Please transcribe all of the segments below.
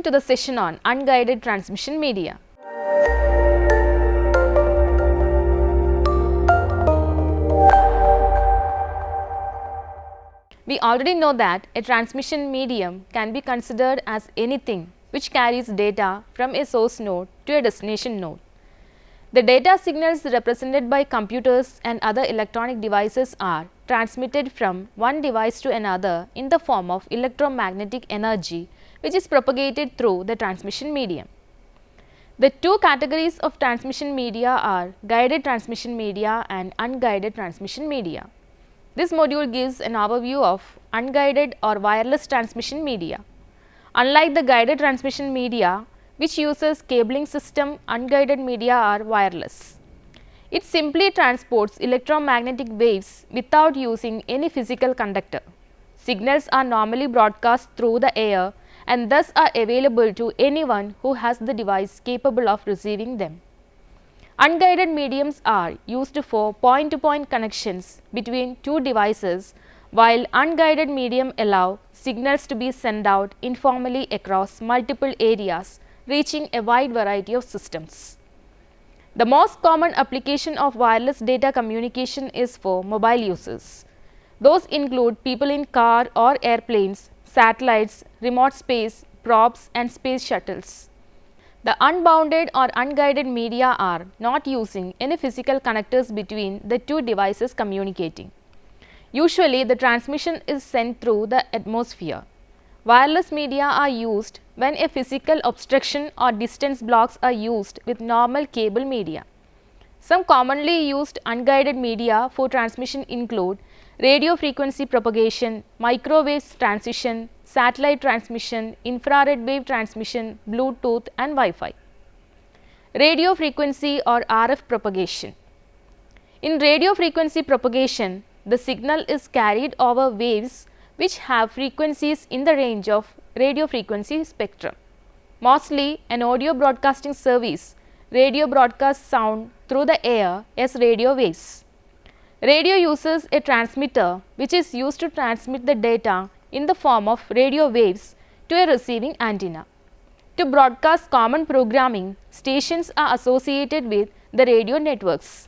to the session on unguided transmission media. We already know that a transmission medium can be considered as anything which carries data from a source node to a destination node. The data signals represented by computers and other electronic devices are transmitted from one device to another in the form of electromagnetic energy, which is propagated through the transmission medium. The two categories of transmission media are guided transmission media and unguided transmission media. This module gives an overview of unguided or wireless transmission media. Unlike the guided transmission media, which uses cabling system, unguided media are wireless. It simply transports electromagnetic waves without using any physical conductor. Signals are normally broadcast through the air and thus are available to anyone who has the device capable of receiving them. Unguided mediums are used for point-to-point connections between two devices, while unguided medium allow signals to be sent out informally across multiple areas, reaching a wide variety of systems. The most common application of wireless data communication is for mobile users. Those include people in car or airplanes, satellites, remote space, probes and space shuttles. The unbounded or unguided media are not using any physical connectors between the two devices communicating. Usually, the transmission is sent through the atmosphere. Wireless media are used when a physical obstruction or distance blocks are used with normal cable media. Some commonly used unguided media for transmission include radio frequency propagation, microwave transition, satellite transmission, infrared wave transmission, Bluetooth and Wi-Fi. Radio frequency or RF propagation. In radio frequency propagation, the signal is carried over waves which have frequencies in the range of radio frequency spectrum. Mostly an audio broadcasting service, radio broadcasts sound through the air as radio waves. Radio uses a transmitter which is used to transmit the data in the form of radio waves to a receiving antenna. To broadcast common programming, stations are associated with the radio networks.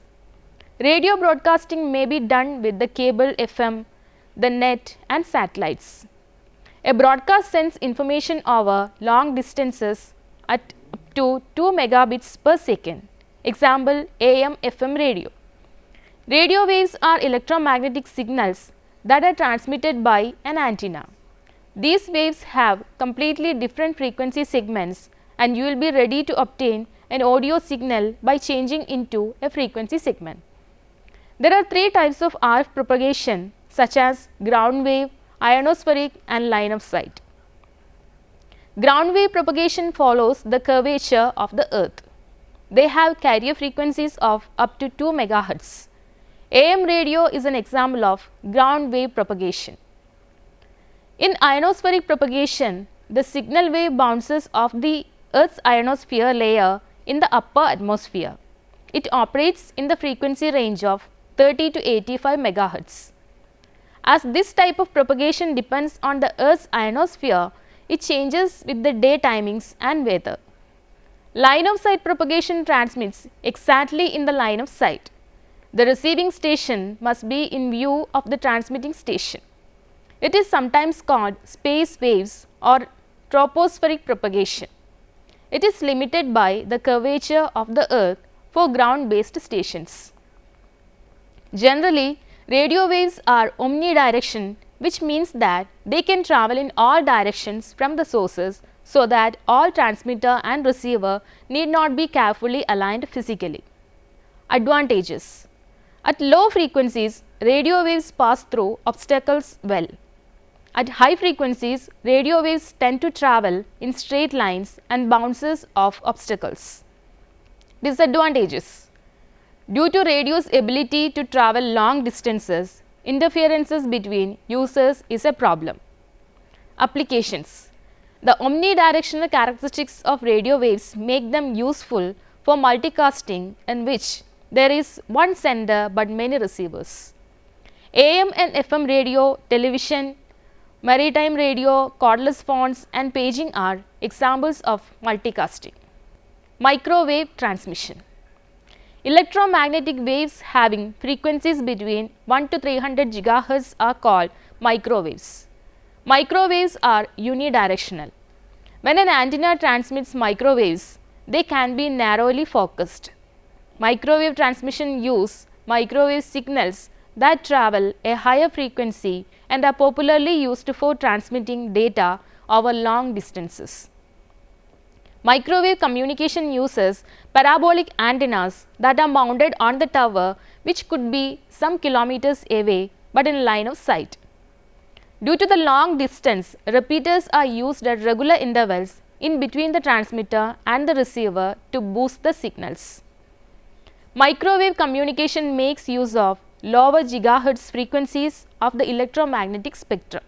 Radio broadcasting may be done with the cable FM, the net and satellites. A broadcast sends information over long distances at up to 2 megabits per second. Example, AM FM radio. Radio waves are electromagnetic signals that are transmitted by an antenna. These waves have completely different frequency segments and you will be ready to obtain an audio signal by changing into a frequency segment. There are three types of RF propagation such as ground wave, ionospheric and line of sight. Ground wave propagation follows the curvature of the earth. They have carrier frequencies of up to 2 MHz. AM radio is an example of ground wave propagation. In ionospheric propagation, the signal wave bounces off the Earth's ionosphere layer in the upper atmosphere. It operates in the frequency range of 30 to 85 MHz. As this type of propagation depends on the Earth's ionosphere, it changes with the day timings and weather. Line of sight propagation transmits exactly in the line of sight. The receiving station must be in view of the transmitting station. It is sometimes called space waves or tropospheric propagation. It is limited by the curvature of the earth for ground-based stations. Generally, radio waves are omnidirection, which means that they can travel in all directions from the sources so that all transmitter and receiver need not be carefully aligned physically. Advantages. At low frequencies, radio waves pass through obstacles well. At high frequencies, radio waves tend to travel in straight lines and bounces off obstacles. Disadvantages. Due to radio's ability to travel long distances, interferences between users is a problem. Applications. The omnidirectional characteristics of radio waves make them useful for multicasting in which there is one sender but many receivers. AM and FM radio, television, Maritime radio, cordless phones and paging are examples of multicasting. Microwave transmission. Electromagnetic waves having frequencies between 1 to 300 GHz are called microwaves. Microwaves are unidirectional. When an antenna transmits microwaves, they can be narrowly focused. Microwave transmission use microwave signals that travel a higher frequency and are popularly used for transmitting data over long distances. Microwave communication uses parabolic antennas that are mounted on the tower, which could be some kilometers away but in line of sight. Due to the long distance, repeaters are used at regular intervals in between the transmitter and the receiver to boost the signals. Microwave communication makes use of lower gigahertz frequencies of the electromagnetic spectrum.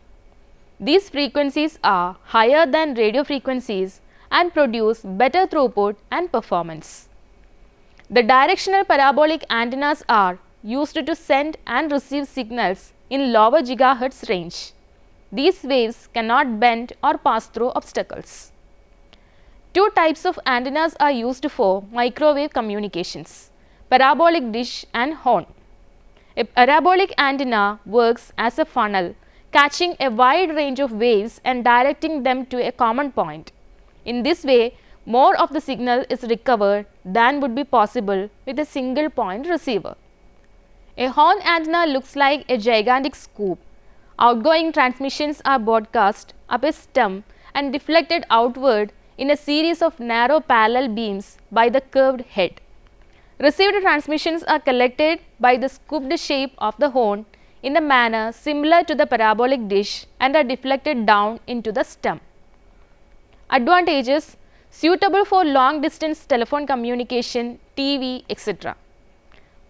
These frequencies are higher than radio frequencies and produce better throughput and performance. The directional parabolic antennas are used to send and receive signals in lower gigahertz range. These waves cannot bend or pass through obstacles. Two types of antennas are used for microwave communications: parabolic dish and horn. A parabolic antenna works as a funnel, catching a wide range of waves and directing them to a common point. In this way, more of the signal is recovered than would be possible with a single point receiver. A horn antenna looks like a gigantic scoop. Outgoing transmissions are broadcast up a stem and deflected outward in a series of narrow parallel beams by the curved head. Received transmissions are collected by the scooped shape of the horn in a manner similar to the parabolic dish and are deflected down into the stem. Advantages: suitable for long distance telephone communication, TV, etc.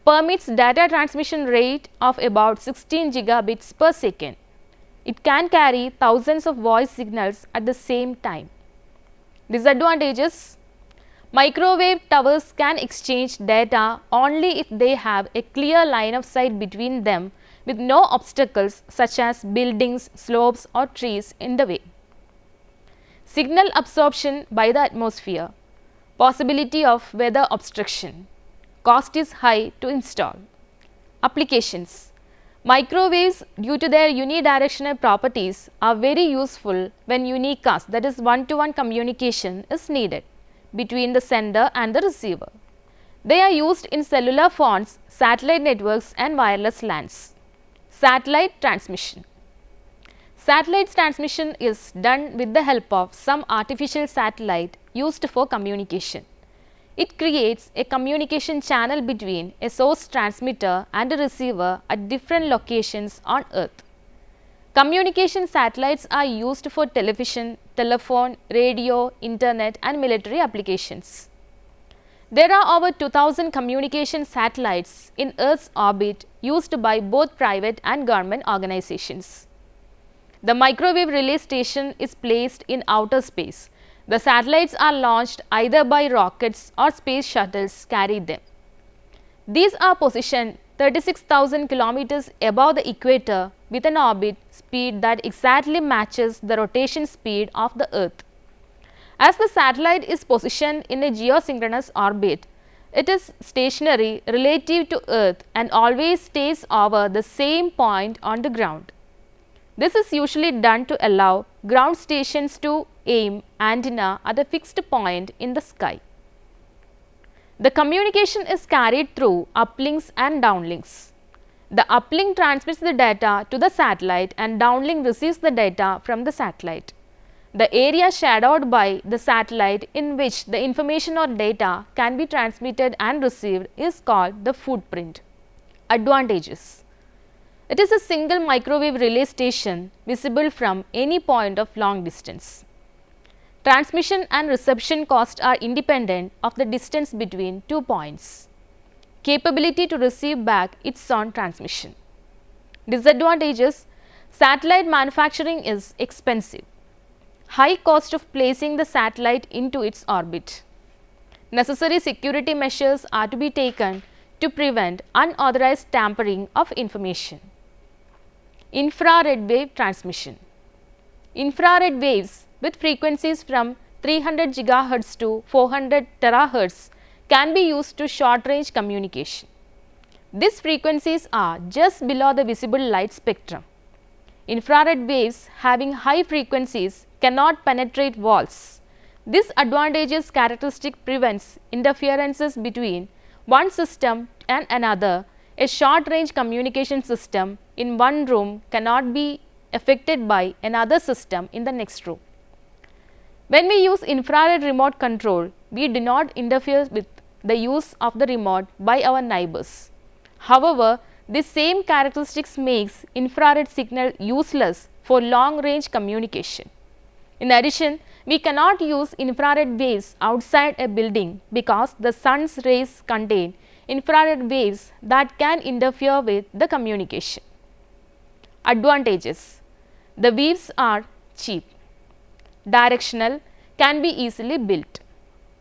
Permits data transmission rate of about 16 gigabits per second. It can carry thousands of voice signals at the same time. Disadvantages: microwave towers can exchange data only if they have a clear line of sight between them with no obstacles such as buildings, slopes or trees in the way. Signal absorption by the atmosphere. Possibility of weather obstruction. Cost is high to install. Applications: microwaves, due to their unidirectional properties, are very useful when unicast, that is one-to-one communication is needed between the sender and the receiver. They are used in cellular phones, satellite networks and wireless LANs. Satellite transmission. Satellite transmission is done with the help of some artificial satellite used for communication. It creates a communication channel between a source transmitter and a receiver at different locations on Earth. Communication satellites are used for television, telephone, radio, internet and military applications. There are over 2000 communication satellites in Earth's orbit used by both private and government organizations. The microwave relay station is placed in outer space. The satellites are launched either by rockets or space shuttles carry them. These are positioned 36,000 kilometers above the equator with an orbit speed that exactly matches the rotation speed of the Earth. As the satellite is positioned in a geosynchronous orbit, it is stationary relative to Earth and always stays over the same point on the ground. This is usually done to allow ground stations to aim antenna at a fixed point in the sky. The communication is carried through uplinks and downlinks. The uplink transmits the data to the satellite and downlink receives the data from the satellite. The area shadowed by the satellite in which the information or data can be transmitted and received is called the footprint. Advantages: it is a single microwave relay station visible from any point of long distance. Transmission and reception costs are independent of the distance between 2 points. Capability to receive back its own transmission. Disadvantages: satellite manufacturing is expensive. High cost of placing the satellite into its orbit. Necessary security measures are to be taken to prevent unauthorized tampering of information. Infrared wave transmission. Infrared waves with frequencies from 300 GHz to 400 THz can be used to short range communication. These frequencies are just below the visible light spectrum. Infrared waves having high frequencies cannot penetrate walls. This advantageous characteristic prevents interferences between one system and another. A short range communication system in one room cannot be affected by another system in the next room. When we use infrared remote control, we do not interfere with the use of the remote by our neighbors. However, this same characteristics makes infrared signal useless for long range communication. In addition, we cannot use infrared waves outside a building because the sun's rays contain infrared waves that can interfere with the communication. Advantages: the waves are cheap, directional, can be easily built.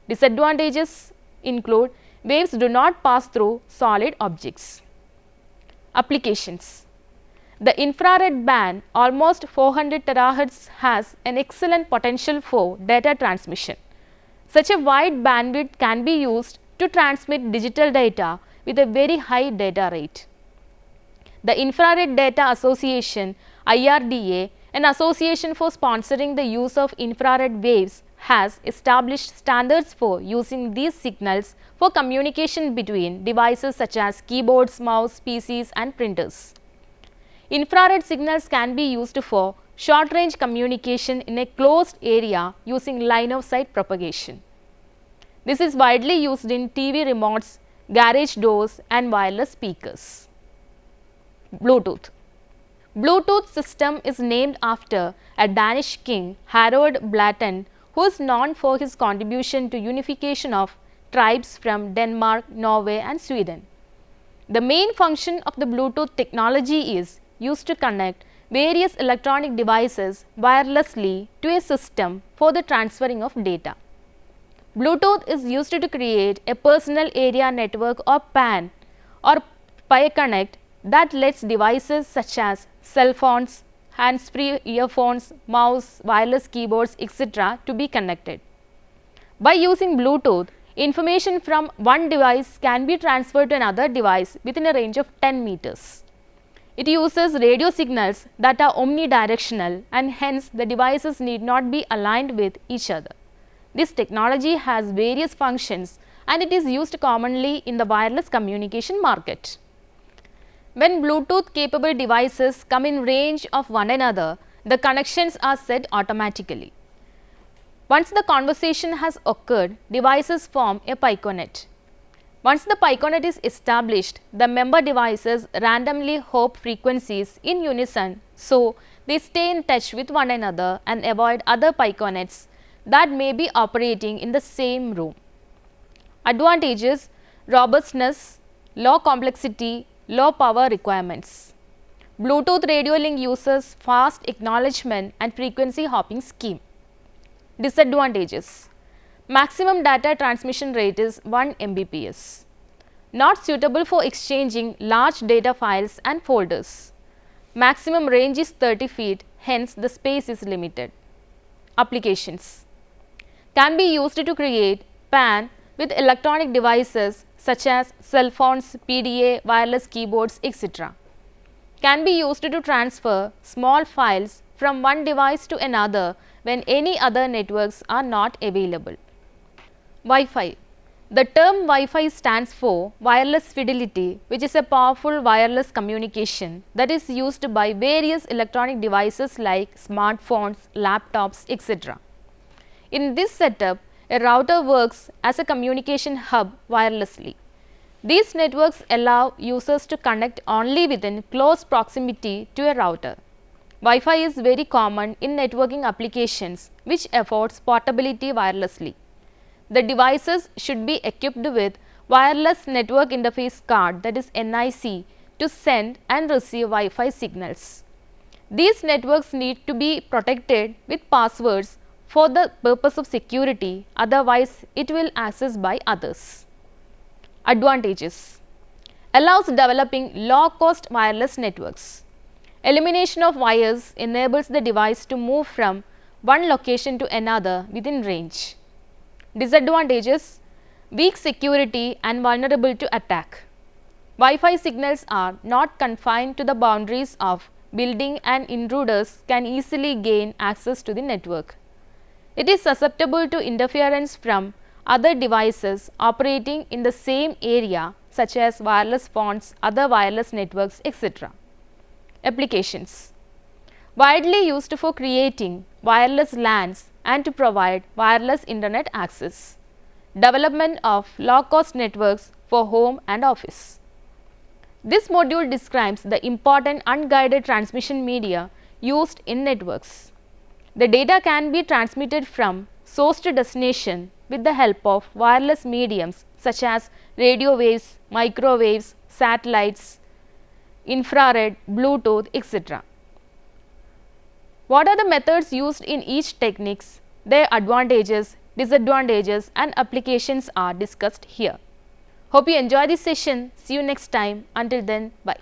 Disadvantages include waves do not pass through solid objects. Applications: the infrared band, almost 400 THz, has an excellent potential for data transmission. Such a wide bandwidth can be used to transmit digital data with a very high data rate. The Infrared Data Association (IRDA), an association for sponsoring the use of infrared waves, has established standards for using these signals for communication between devices such as keyboards, mouse, PCs and printers. Infrared signals can be used for short range communication in a closed area using line of sight propagation. This is widely used in TV remotes, garage doors and wireless speakers. Bluetooth. Bluetooth system is named after a Danish king, Harald Blatten, who is known for his contribution to unification of tribes from Denmark, Norway and Sweden. The main function of the Bluetooth technology is used to connect various electronic devices wirelessly to a system for the transferring of data. Bluetooth is used to create a personal area network or PAN or Pi Connect that lets devices such as cell phones, hands-free earphones, mouse, wireless keyboards, etc. to be connected. By using Bluetooth, information from one device can be transferred to another device within a range of 10 meters. It uses radio signals that are omnidirectional and hence the devices need not be aligned with each other. This technology has various functions and it is used commonly in the wireless communication market. When Bluetooth capable devices come in range of one another, the connections are set automatically. Once the conversation has occurred, devices form a piconet. Once the piconet is established, the member devices randomly hop frequencies in unison, so they stay in touch with one another and avoid other piconets that may be operating in the same room. Advantages: robustness, low complexity, low power requirements. Bluetooth radio link uses fast acknowledgement and frequency hopping scheme. Disadvantages: maximum data transmission rate is 1 Mbps. Not suitable for exchanging large data files and folders. Maximum range is 30 feet, hence the space is limited. Applications: can be used to create PAN with electronic devices such as cell phones, PDA, wireless keyboards, etc. Can be used to transfer small files from one device to another when any other networks are not available. Wi-Fi. The term Wi-Fi stands for wireless fidelity, which is a powerful wireless communication that is used by various electronic devices like smartphones, laptops, etc. In this setup, a router works as a communication hub wirelessly. These networks allow users to connect only within close proximity to a router. Wi-Fi is very common in networking applications which affords portability wirelessly. The devices should be equipped with wireless network interface card, that is NIC, to send and receive Wi-Fi signals. These networks need to be protected with passwords for the purpose of security, otherwise it will accessed by others. Advantages: allows developing low cost wireless networks. Elimination of wires enables the device to move from one location to another within range. Disadvantages: weak security and vulnerable to attack. Wi-Fi signals are not confined to the boundaries of building and intruders can easily gain access to the network. It is susceptible to interference from other devices operating in the same area such as wireless phones, other wireless networks, etc. Applications: widely used for creating wireless LANs and to provide wireless internet access. Development of low-cost networks for home and office. This module describes the important unguided transmission media used in networks. The data can be transmitted from source to destination with the help of wireless mediums such as radio waves, microwaves, satellites, infrared, Bluetooth, etc. What are the methods used in each techniques? Their advantages, disadvantages and applications are discussed here. Hope you enjoy this session. See you next time. Until then, bye.